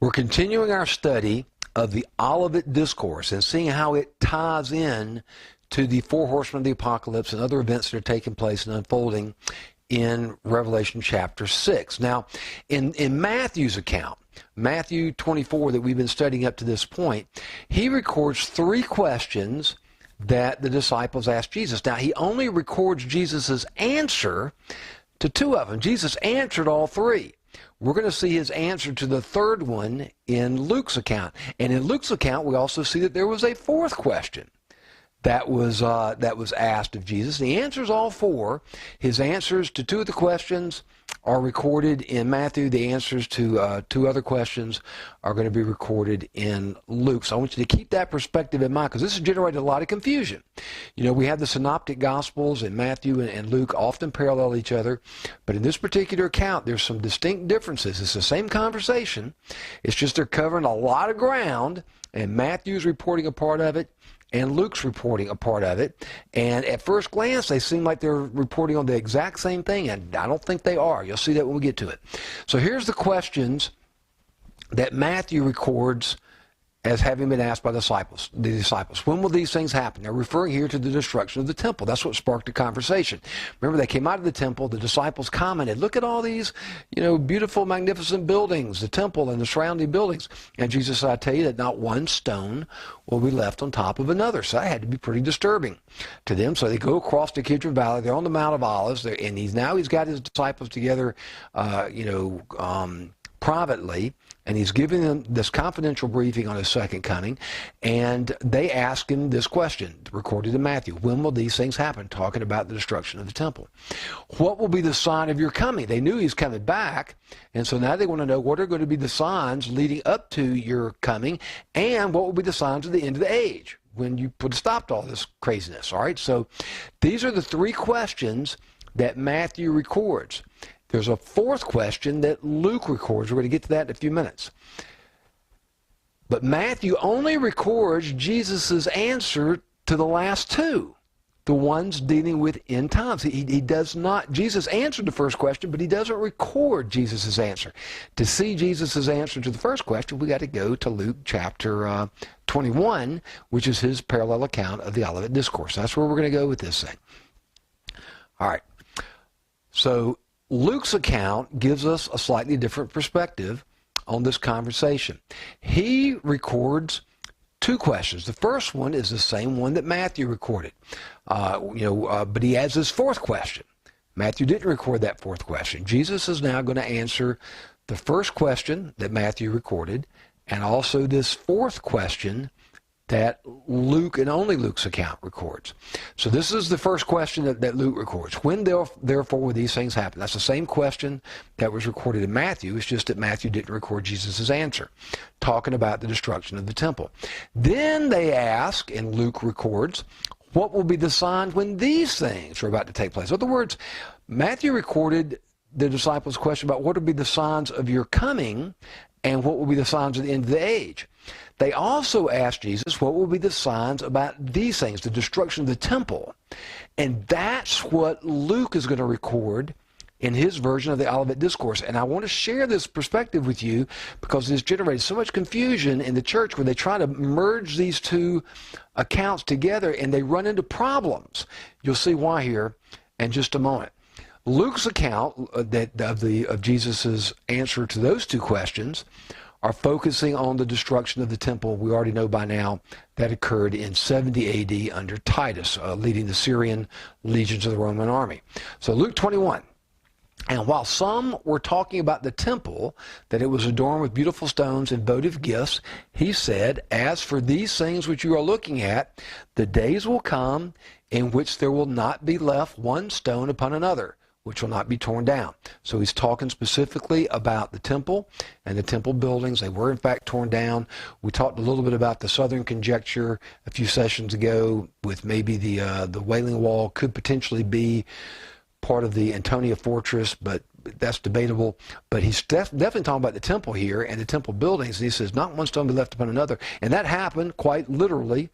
We're continuing our study of the Olivet Discourse and seeing how it ties in to the four horsemen of the apocalypse and other events that are taking place and unfolding in Revelation chapter 6. Now, in Matthew's account, Matthew 24 that we've been studying up to this point, he records three questions that the disciples asked Jesus. Now, he only records Jesus' answer to two of them. Jesus answered all three. We're going to see his answer to the third one in Luke's account. And in Luke's account, we also see that there was a fourth question that was asked of Jesus. And he answers all four. His answers to two of the questions are recorded in Matthew. The answers to two other questions are going to be recorded in Luke. So I want you to keep that perspective in mind, because this has generated a lot of confusion. You know, we have the synoptic gospels in Matthew and Luke often parallel each other, but in this particular account, there's some distinct differences. It's the same conversation. It's just they're covering a lot of ground, and Matthew's reporting a part of it, and Luke's reporting a part of it. And at first glance, they seem like they're reporting on the exact same thing, and I don't think they are. You'll see that when we get to it. So here's the questions that Matthew records as having been asked by the disciples. When will these things happen? They're referring here to the destruction of the temple. That's what sparked the conversation. Remember, they came out of the temple. The disciples commented, look at all these, beautiful, magnificent buildings, the temple and the surrounding buildings. And Jesus said, I tell you that not one stone will be left on top of another. So that had to be pretty disturbing to them. So they go across the Kidron Valley. They're on the Mount of Olives. And he's got his disciples together, privately, and he's giving them this confidential briefing on his second coming, and they ask him this question, recorded in Matthew: when will these things happen? Talking about the destruction of the temple. What will be the sign of your coming? They knew he's coming back, and so now they want to know what are going to be the signs leading up to your coming, and what will be the signs of the end of the age, when you put a stop to all this craziness. All right, so these are the three questions that Matthew records. There's a fourth question that Luke records. We're going to get to that in a few minutes. But Matthew only records Jesus' answer to the last two, the ones dealing with end times. He does not. Jesus answered the first question, but he doesn't record Jesus' answer. To see Jesus' answer to the first question, we got to go to Luke chapter 21, which is his parallel account of the Olivet Discourse. That's where we're going to go with this thing. All right. So Luke's account gives us a slightly different perspective on this conversation. He records two questions. The first one is the same one that Matthew recorded, but he adds this fourth question. Matthew didn't record that fourth question. Jesus is now going to answer the first question that Matthew recorded, and also this fourth question that Luke and only Luke's account records. So this is the first question that Luke records. When therefore will these things happen? That's the same question that was recorded in Matthew. It's just that Matthew didn't record Jesus' answer, talking about the destruction of the temple. Then they ask, and Luke records, what will be the signs when these things are about to take place? In other words, Matthew recorded the disciples' question about what will be the signs of your coming and what will be the signs of the end of the age. They also asked Jesus, what will be the signs about these things, the destruction of the temple? And that's what Luke is going to record in his version of the Olivet Discourse. And I want to share this perspective with you because it's generated so much confusion in the church when they try to merge these two accounts together and they run into problems. You'll see why here in just a moment. Luke's account of Jesus' answer to those two questions are focusing on the destruction of the temple. We already know by now that occurred in 70 A.D. under Titus, leading the Syrian legions of the Roman army. So Luke 21. And while some were talking about the temple, that it was adorned with beautiful stones and votive gifts, he said, as for these things which you are looking at, the days will come in which there will not be left one stone upon another, which will not be torn down. So he's talking specifically about the temple and the temple buildings. They were in fact torn down. We talked a little bit about the southern conjecture a few sessions ago with maybe the Wailing Wall could potentially be part of the Antonia fortress, but that's debatable. But he's definitely talking about the temple here and the temple buildings. And he says, not one stone be left upon another. And that happened quite literally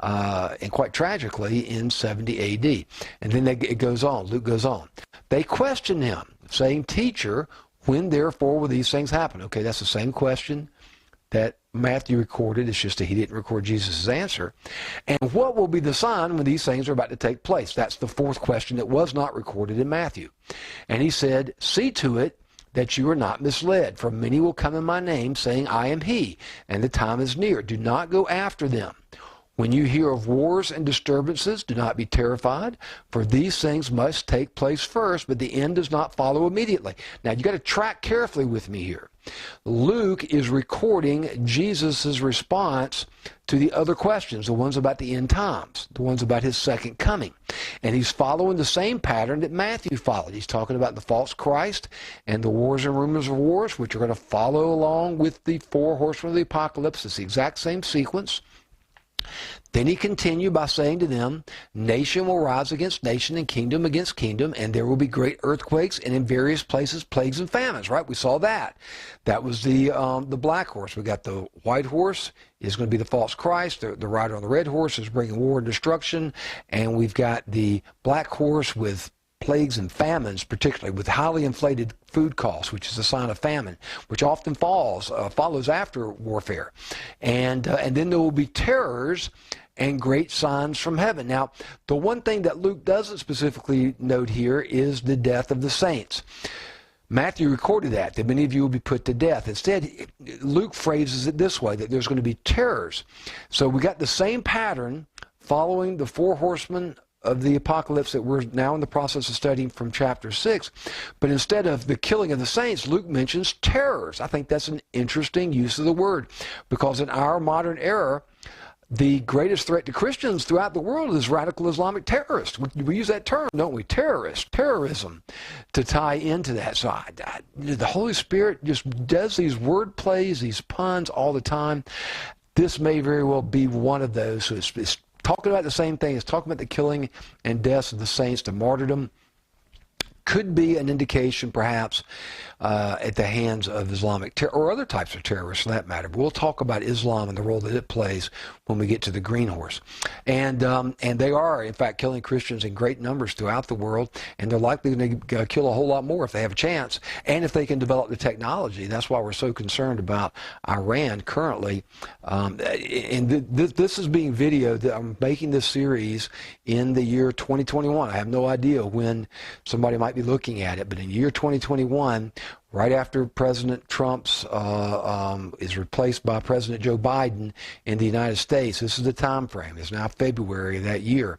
and quite tragically in 70 A.D. And then it goes on. Luke goes on. They question him, saying, Teacher, when therefore will these things happen? Okay, that's the same question that Matthew recorded. It's just that he didn't record Jesus' answer. And what will be the sign when these things are about to take place? That's the fourth question that was not recorded in Matthew. And he said, see to it that you are not misled, for many will come in my name, saying, I am he, and the time is near. Do not go after them. When you hear of wars and disturbances, do not be terrified, for these things must take place first, but the end does not follow immediately. Now, you've got to track carefully with me here. Luke is recording Jesus' response to the other questions, the ones about the end times, the ones about his second coming. And he's following the same pattern that Matthew followed. He's talking about the false Christ and the wars and rumors of wars, which are going to follow along with the four horsemen of the apocalypse. It's the exact same sequence. Then he continued by saying to them, nation will rise against nation and kingdom against kingdom, and there will be great earthquakes, and in various places plagues and famines, right? We saw that. That was the black horse. We got the white horse is going to be the false Christ. The rider on the red horse is bringing war and destruction. And we've got the black horse with plagues and famines, particularly with highly inflated food costs, which is a sign of famine, which often follows after warfare. And then there will be terrors and great signs from heaven. Now, the one thing that Luke doesn't specifically note here is the death of the saints. Matthew recorded that many of you will be put to death. Instead, Luke phrases it this way, that there's going to be terrors. So we got the same pattern following the four horsemen of the apocalypse that we're now in the process of studying from chapter 6. But instead of the killing of the saints, Luke mentions terrors. I think that's an interesting use of the word, because in our modern era, the greatest threat to Christians throughout the world is radical Islamic terrorists. We use that term, don't we? Terrorism, to tie into that. So the Holy Spirit just does these word plays, these puns all the time. This may very well be one of those. So it's talking about the same thing. It's talking about the killing and deaths of the saints, the martyrdom. Could be an indication, perhaps, at the hands of Islamic terror, or other types of terrorists for that matter. But we'll talk about Islam and the role that it plays when we get to the green horse. And they are, in fact, killing Christians in great numbers throughout the world, and they're likely to kill a whole lot more if they have a chance, and if they can develop the technology. That's why we're so concerned about Iran currently. And this is being videoed. I'm making this series in the year 2021. I have no idea when somebody might be looking at it, but in year 2021, right after President Trump's is replaced by President Joe Biden in the United States, this is the time frame. It's now February of that year,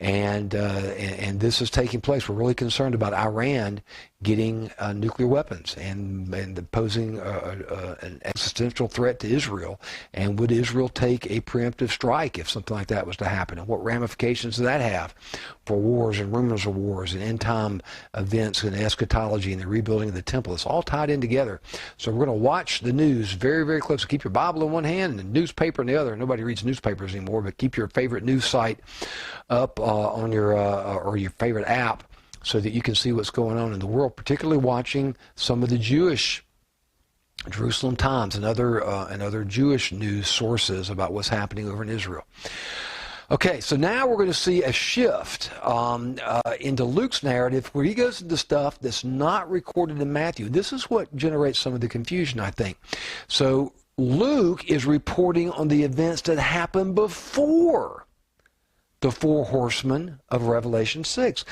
and this is taking place. We're really concerned about Iran getting nuclear weapons and posing an existential threat to Israel. And would Israel take a preemptive strike if something like that was to happen? And what ramifications does that have for wars and rumors of wars and end-time events and eschatology and the rebuilding of the temple? It's all tied in together. So we're going to watch the news very, very closely. Keep your Bible in one hand and the newspaper in the other. Nobody reads newspapers anymore, but keep your favorite news site up on your or your favorite app, so that you can see what's going on in the world, particularly watching some of the Jewish Jerusalem Times and other Jewish news sources about what's happening over in Israel. Okay, so now we're going to see a shift into Luke's narrative, where he goes into stuff that's not recorded in Matthew. This is what generates some of the confusion, I think. So Luke is reporting on the events that happened before the four horsemen of Revelation 6.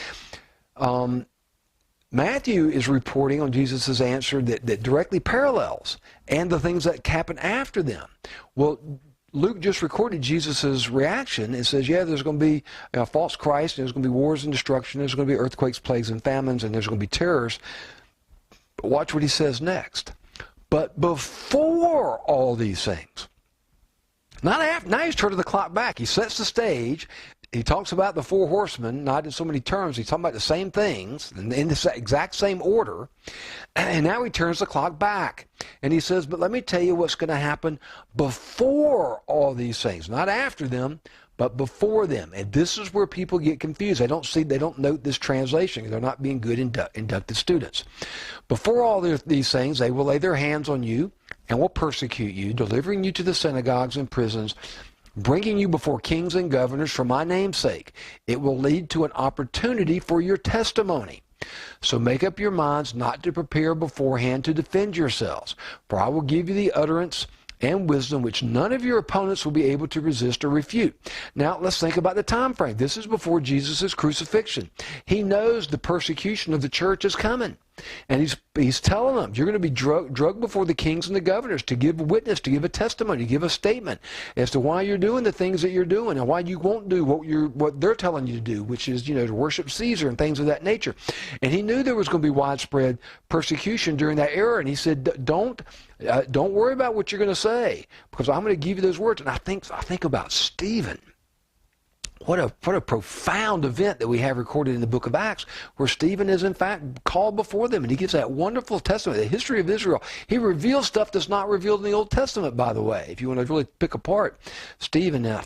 Matthew is reporting on Jesus' answer that directly parallels, and the things that happen after them. Well, Luke just recorded Jesus' reaction and says, yeah, there's going to be a false Christ, and there's going to be wars and destruction, there's going to be earthquakes, plagues, and famines, and there's going to be terrors. But watch what he says next. But before all these things, not after, now he's turning the clock back. He sets the stage. He talks about the four horsemen, not in so many terms. He's talking about the same things in the exact same order. And now he turns the clock back. And he says, but let me tell you what's going to happen before all these things. Not after them, but before them. And this is where people get confused. They don't note this translation. They're not being good inductive students. Before all these things, they will lay their hands on you and will persecute you, delivering you to the synagogues and prisons, bringing you before kings and governors for my name's sake. It will lead to an opportunity for your testimony. So make up your minds not to prepare beforehand to defend yourselves, for I will give you the utterance and wisdom which none of your opponents will be able to resist or refute. Now, let's think about the time frame. This is before Jesus' crucifixion. He knows the persecution of the church is coming. And he's telling them, you're going to be drugged before the kings and the governors to give a witness, to give a testimony, to give a statement as to why you're doing the things that you're doing and why you won't do what they're telling you to do, which is, to worship Caesar and things of that nature. And he knew there was going to be widespread persecution during that era. And he said, don't worry about what you're going to say, because I'm going to give you those words. And I think about Stephen. What a profound event that we have recorded in the book of Acts, where Stephen is in fact called before them, and he gives that wonderful testimony, the history of Israel. He reveals stuff that's not revealed in the Old Testament, by the way. If you want to really pick apart Stephen, I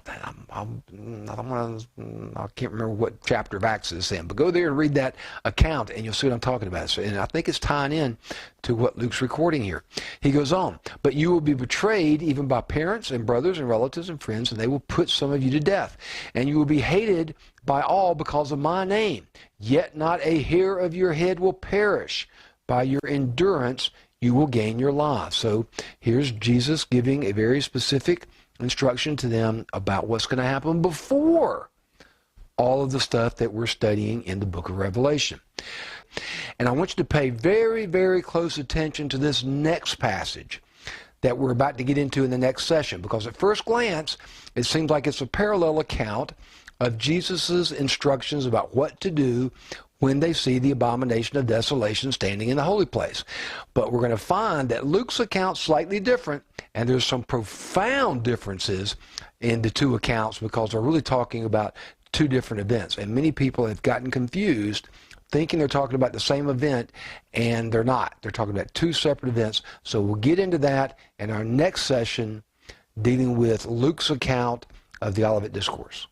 can't remember what chapter of Acts it's in, but go there and read that account, and you'll see what I'm talking about. So, and I think it's tying in to what Luke's recording here. He goes on, but you will be betrayed even by parents and brothers and relatives and friends, and they will put some of you to death. And you will be hated by all because of my name. Yet not a hair of your head will perish. By your endurance you will gain your life. So here's Jesus giving a very specific instruction to them about what's going to happen before all of the stuff that we're studying in the book of Revelation. And I want you to pay very, very close attention to this next passage that we're about to get into in the next session, because at first glance, it seems like it's a parallel account of Jesus' instructions about what to do when they see the abomination of desolation standing in the holy place. But we're going to find that Luke's account's slightly different, and there's some profound differences in the two accounts, because they're really talking about two different events. And many people have gotten confused thinking they're talking about the same event, and they're not. They're talking about two separate events. So we'll get into that in our next session, dealing with Luke's account of the Olivet Discourse.